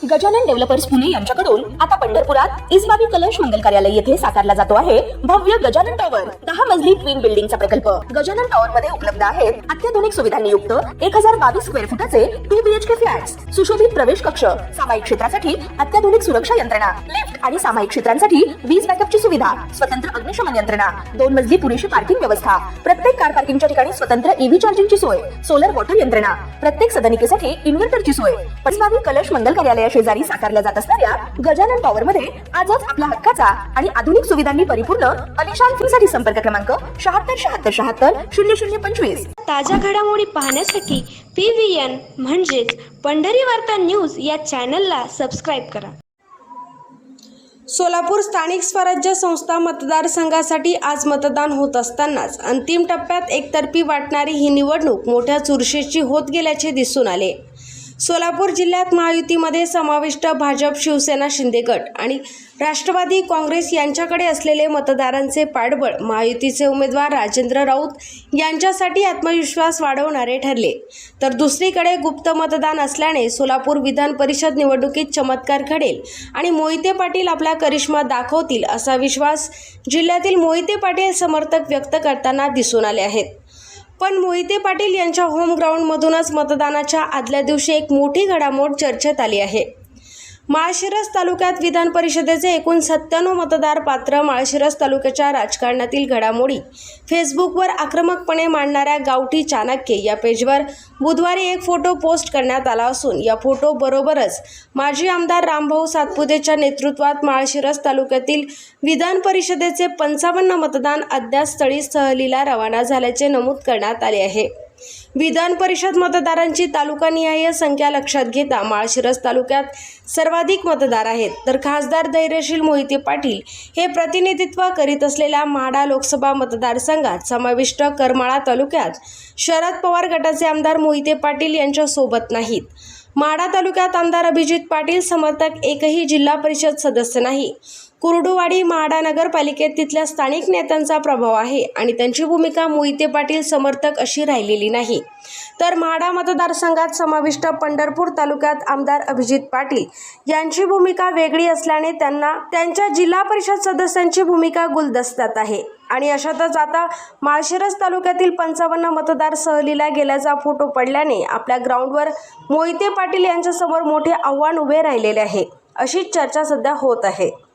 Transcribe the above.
Gajanan developers Pune यांच्याकडून आता पंढरपुरात इसबाबी कलश मंगल कार्यालय येथे साकारला जातो आहे भव्य गजानन टॉवर 10 मजली ट्विन बिल्डिंगचा प्रकल्प। गजानन टॉवर मध्ये उपलब्ध आहेत अत्याधुनिक सुविधांनी युक्त 1022 स्क्वेअर फुटाचे 2 BHK फ्लॅट्स, सुशोभित प्रवेश कक्ष, सामायिक क्षेत्रासाठी अत्याधुनिक सुरक्षा यंत्रणा, लिफ्ट आणि सामायिक क्षेत्रांसाठी वीज बॅकअपची सुविधा, स्वतंत्र अग्निशमन यंत्रणा, 2 मजली पुरेशी पार्किंग व्यवस्था, प्रत्येक कार पार्किंगच्या ठिकाणी स्वतंत्र EV चार्जिंगची सोय, सोलर वॉटर यंत्रणा, प्रत्येक सदनिकेसाठी इन्व्हर्टरची सोय। इसबाबी कलश मंगल कार्यालय शेजारी साकारल्या जात असणाऱ्या गजानन टॉवर मध्ये आजच आपला हक्काचा आणि आधुनिक सुविधांनी परिपूर्ण अलिशान फ्रीसाठी संपर्क क्रमांक 7677700025। ताज्या घडामोडी पाहण्यासाठी PVN म्हणजेच पंढरी वार्ता न्यूज या चॅनलला सबस्क्राइब करा। सोलापूर स्थानिक स्वराज्य संस्था मतदारसंघासाठी आज मतदान होत असतानाच अंतिम टप्प्यात एकतर्फी वाटणारी ही निवडणूक मोठ्या चुरशीची होत गेल्याचे दिसून आले। सोलापूर जिल्ह्यात महायुतीमध्ये समाविष्ट भाजप, शिवसेना, शिंदे गट आणि राष्ट्रवादी काँग्रेस यांच्याकडे असलेले मतदारांचे पाठबळ महायुतीचे उमेदवार राजेंद्र राऊत यांच्यासाठी आत्मविश्वास वाढवणारे ठरले, तर दुसरीकडे गुप्त मतदान असल्याने सोलापूर विधान परिषद निवडणुकीत चमत्कार घडेल आणि मोहिते पाटील आपला करिश्मा दाखवतील असा विश्वास जिल्ह्यातील मोहिते पाटील समर्थक व्यक्त करताना दिसून आले आहेत। पण मोहिते पाटील यांच्या होम ग्राउंडमधूनच मतदानाच्या आदल्या दिवशी एक मोठी घडामोड चर्चेत आली आहे। माळशिरस तालुक्यात विधान परिषदेचे एकूण 97 मतदार पात्र माळशिरस तालुक्याच्या राजकारणातील घडामोडी फेसबुकवर आक्रमकपणे मांडणाऱ्या गावठी चाणक्य या पेजवर बुधवारी एक फोटो पोस्ट करण्यात आला असून या फोटो बरोबरच माजी आमदार रामभाऊ सातपुतेच्या नेतृत्वात माळशिरस तालुक्यातील विधान परिषदेचे 55 मतदान अद्याप स्थळी सहलीला रवाना झाल्याचे नमूद करण्यात आले आहे। विधान परिषद मतदारांची तालुकानिहाय संख्या लक्षात घेता माळशिरस तालुक्यात सर्वाधिक मतदार आहेत, तर खासदार धैर्यशील मोहिते पाटील हे प्रतिनिधित्व करीत असलेल्या म्हाडा लोकसभा मतदारसंघात समाविष्ट करमाळा तालुक्यात शरद पवार गटाचे आमदार मोहिते पाटील यांच्या सोबत नाहीत। म्हाडा तालुक्यात आमदार अभिजित पाटील समर्थक एकही जिल्हा परिषद सदस्य नाही। कुर्डुवाडी म्हाडा नगरपालिकेत तिथल्या स्थानिक नेत्यांचा प्रभाव आहे आणि त्यांची भूमिका मोहिते पाटील समर्थक अशी राहिलेली नाही, तर म्हाडा मतदारसंघात समाविष्ट पंढरपूर तालुक्यात आमदार अभिजित पाटील यांची भूमिका वेगळी असल्याने त्यांच्या जिल्हा परिषद सदस्यांची भूमिका गुलदस्त्यात आहे। आणि अशातच आता माळशिरस तालुक्यातील 55 मतदार सहलीला गेल्याचा फोटो पडल्याने आपल्या ग्राउंडवर मोहिते पाटील यांच्यासमोर मोठे आव्हान उभे राहिलेले आहे, अशी चर्चा सध्या होत आहे।